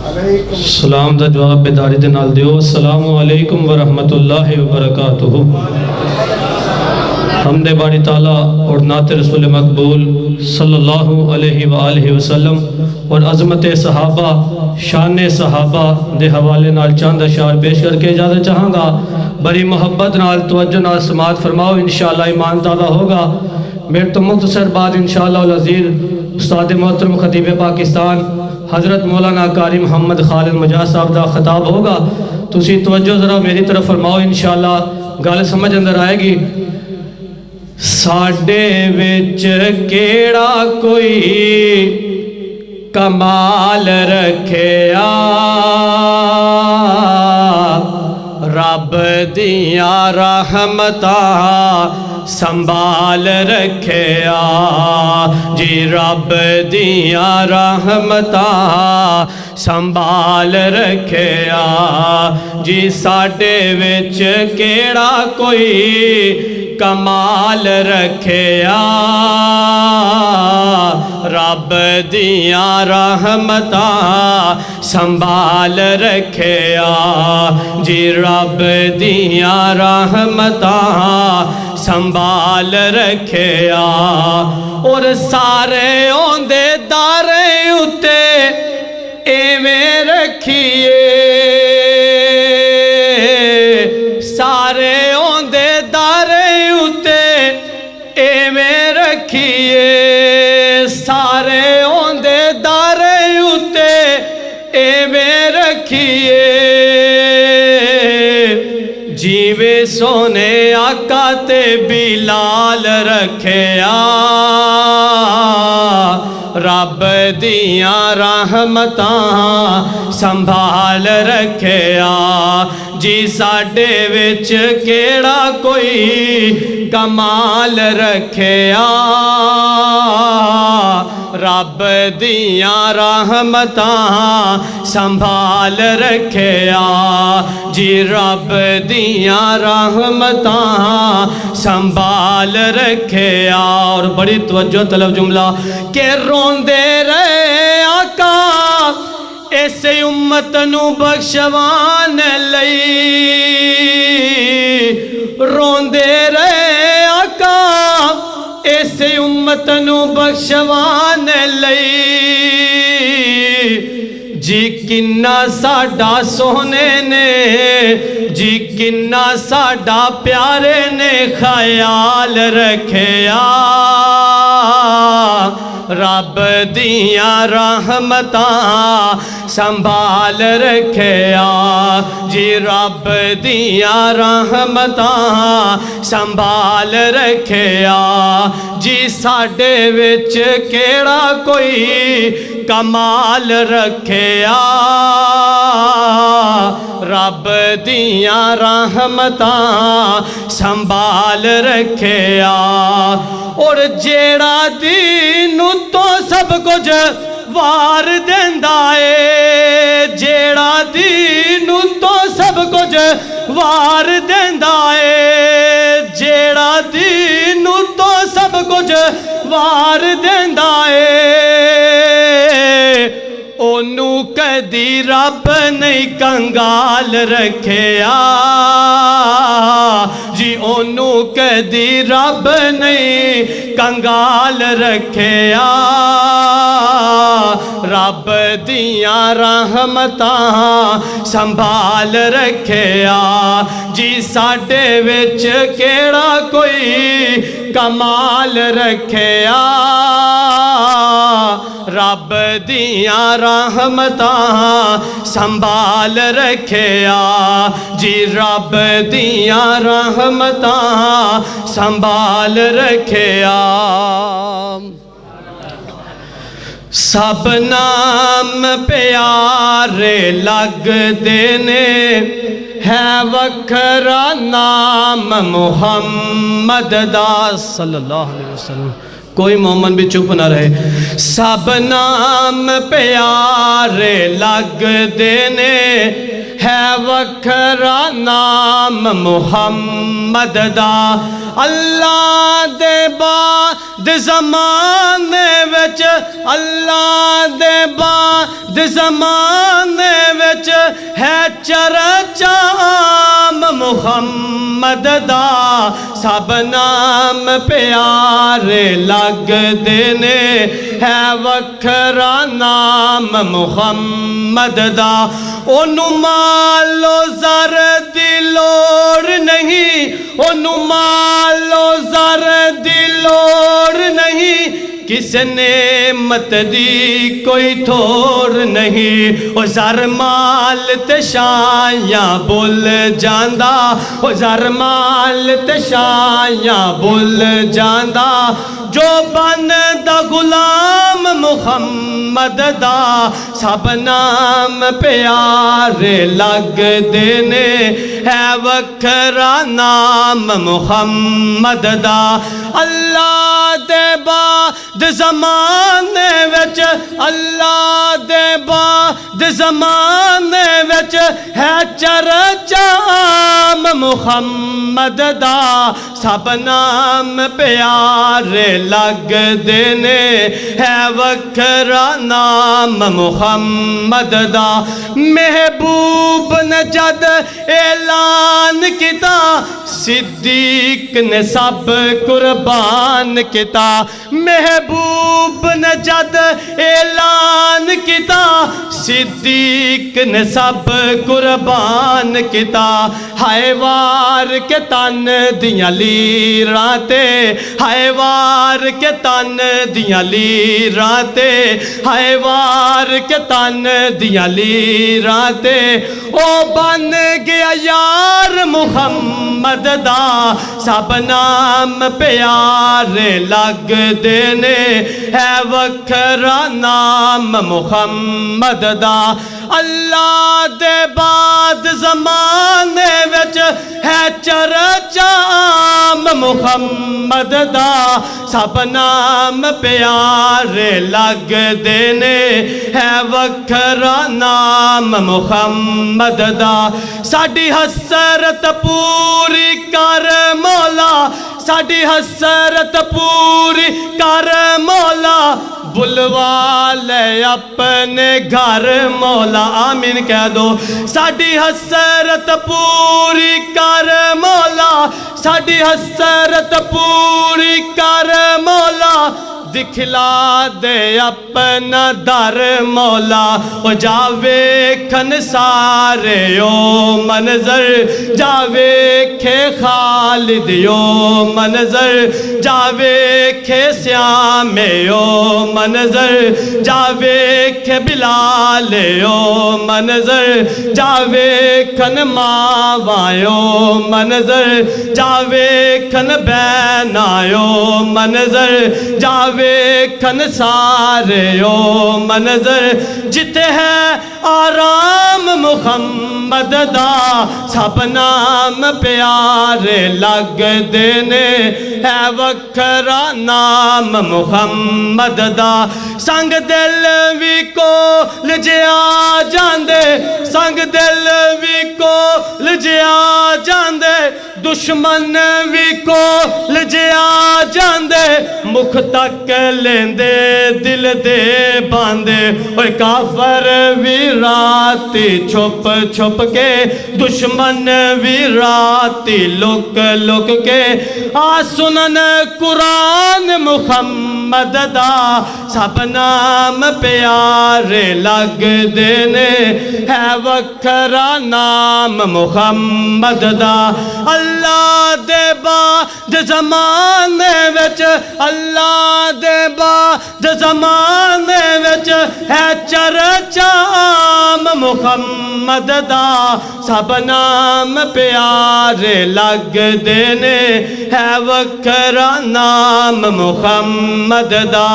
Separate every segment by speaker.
Speaker 1: سلام دا جواب بیداری دے نال دیو۔ السلام علیکم ورحمت اللہ وبرکاتہ۔ حمد باری تعالیٰ اور نعت رسول مقبول صلی اللہ علیہ وآلہ وسلم اور عظمت صحابہ شان صحابہ دے حوالے نال چاند اشعار پیش کر کے اجازت چاہاں گا۔ بڑی محبت نال توجہ نال سماعت فرماؤ، انشاءاللہ ایمان تازہ ہوگا۔ میرے تو مختصر بعد انشاءاللہ العزیز استاد محترم خطیب پاکستان حضرت مولانا قاری محمد خالد مجاز صاحب دا خطاب ہوگا۔ تسی توجہ ذرا میری طرف فرماؤ، انشاءاللہ گل سمجھ اندر آئے گی۔ ساڈے وچ کیڑا کوئی کمال رکھیا، رب دیاں رحمتاں سنبھال رکھیا جی، رب دیاں رحمتاں سنبھال رکھیا جی۔ ساڈے وچ کیڑا کوئی کمال رکھیا، رب دیاں رحمتاں سنبھال رکھیا جی، رب دیاں رحمتاں سنبھال رکھیا۔ اور سارے اوندے دارے اتے ایویں رکھیے، سارے اوندے دارے اتے ایویں رکھیے، سارے اوندے دارے اتے ایویں رکھیے جیویں سونے آقا تے بلال رکھیا، رب دیاں رحمتاں سنبھال رکھیا جی۔ ساڈے وچ کیڑا کوئی کمال رکھیا، رب دیاں رحمتاں سنبھال رکھیا جی، رب دیاں رحمتاں سنبھال رکھیا۔ اور بڑی توجہ طلب جملہ کہ روندے رہے آقا ایسے امت نو بخشوان لئی، روندے رہے آقا ایسے امت نو بخشوان لئی جی، کنہ ساڈا سونے نے جی، کنہ ساڈا پیارے نے خیال رکھیا، رب دیاں رحمتاں سنبھال رکھیا جی، رب دیاں رحمتاں سنبھال رکھیا جی۔ ساڈے وچ کیڑا کوئی کمال رکھیا، رب دیاں رحمتاں سنبھال رکھیا۔ اور جیڑا دین تو سب کچھ وار دیندا اے، جیڑا دین تو سب کچھ وار دیندا اے، جیڑا دین تو سب کچھ وار دیندا اے، اونوں کدی رب نہیں کنگال رکھیا جی، اونوں کدی رب نہیں کنگال رکھیا، رب دیاں رحمتاں سنبھال رکھیا جی۔ ساڈے وچ کیڑا کوئی کمال رکھیا، رب دیاں رحمتاں سنبھال رکھیا جی، رب دیاں رحمتاں سنبھال رکھیا۔ سب نام پیارے لگ دینے ہے وکھرا نام محمد دا صلی اللہ علیہ وسلم۔ کوئی مومن بھی چپ نہ رہے۔ سب نام پیارے لگ دینے
Speaker 2: ہے وکھرا نام محمد دا اللہ دے بعد زمانے وچ اللہ دے بعد زمانے وچ ہے چرچا عام محمد دا سب نام پیارے لگ دینے ہے وکھرا نام محمد دا اونوں مالو زر دی لوڑ نہیں اونوں مالو زر دی لوڑ نہیں کس نعمت دی کوئی تھوڑ نہیں او زر مال تے شایاں بول جاندا او زر مال تے شایاں بول جاندا جو بندا غلام محمد دا سب نام پیارے لگ دینے ہے وکھرا نام محمد دا اللہ دے بعد زمانے وچ اللہ دے بعد زمانے وچ ہے چرچا عام محمد دا سب نام پیارے لگ دینے ہے وکھرا نام محمد دا محبوب نے جد اعلان کیتا صدیق نے سب قربان کیتا محبوب نے جد اعلان کیتا صدیق نے سب قربان کیتا ہائے وار کے تن دیاں لیراں تے ہائے وار کے تن دیاں لیراں تے ہائے وار کے تن دیاں لیراں تے او بن گیا یار محمد دا سب نام پیارے لگ دینے ہے وکھرا نام محمد دا اللہ دے بعد زمانے وچ ہے چرچا عام محمد دا سب نام پیارے لگ دینے ہے وکھرا نام محمد دا ساڈی حسرت پوری کر مولا ساڈی حسرت پوری کر مولا بلوا لے اپنے گھر مولا آمین کہہ دو ساڈی حسرت پوری کر مولا ساڈی حسرت پوری کر مولا دکھلا دے اپنا در مولا او جاوے کھن سارے او منظر جاوے کھے خالد او منظر جاوے کھے سیامے او منظر جاوے کھے بلال او منظر جاوے کھن ماوائے او منظر جاوے کھن بینائے او منظر جاوے کھن سارے او منظر جتے ہے آرام محمد دا سب نام پیارے لگ دینے ہے وکھرا نام محمد دا سنگ دل وی کو لجیا جاندے سنگ دل وی کو لجیا جاندے دشمن وی کو لجیا جاندے مکھ تک لیندے دل دے باندے اور کافر وی راتی چھپ چھپ کے دشمن وی راتی لک لک کے سنن قرآن محمد دا سب نام پیارے لگ دینے ہے وکھرا نام محمد دا اللہ دے بعد زمانے وچ اللہ دے بعد زمانے وچ ہے چرچا عام محمد دا سب نام پیارے لگ دینے ہے وکھرا نام محمد دا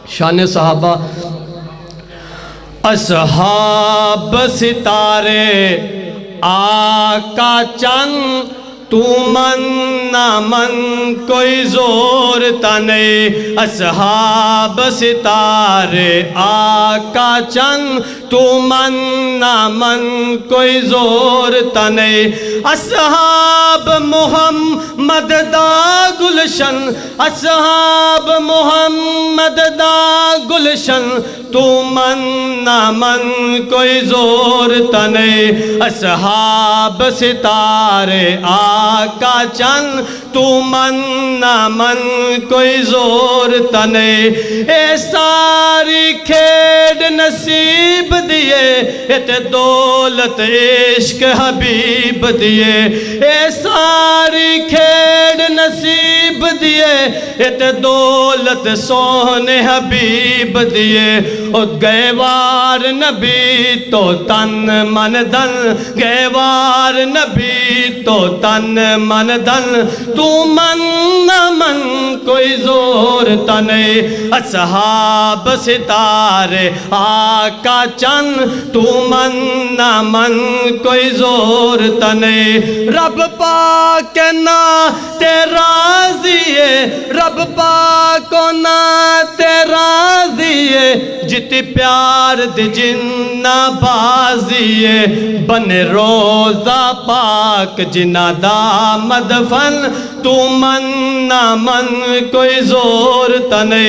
Speaker 2: شان صحابہ اصحاب ستارے آقا چند تو من نہ من کوئی زور تنے اصحاب ستارے آقا چند تو من نہ من کوئی زور تنے اصحاب محمد دا گلشن اصحاب محمد دا گلشن تو من نہ من کوئی زور تنے اصحاب ستارے آقا چند تو من نہ من کوئی زور تنے اے ساری کھیڑ نصیب دیے ات دولت عشق حبیب دیے اے ساری کھیڑ نصیب دیے ات دولت سونے حبیب دیے او گیوار نبی تو تن من دن گیوار نبی تو تن من دن تو من نہ من کوئی زور تنے اصحاب ستارے آقا چند تو من نہ من کوئی زور تنے رب پاک نا تیرا زیے رب پاک نا تیرا زیے جتی پیار دی جنہ بازیے بن روزہ پاک جنہ دا مدفن تو من نہ من کوئی زور تنے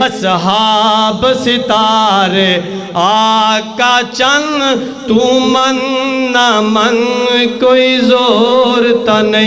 Speaker 2: اصحاب ستارے آقا چند تو من نہ من کوئی زور تنے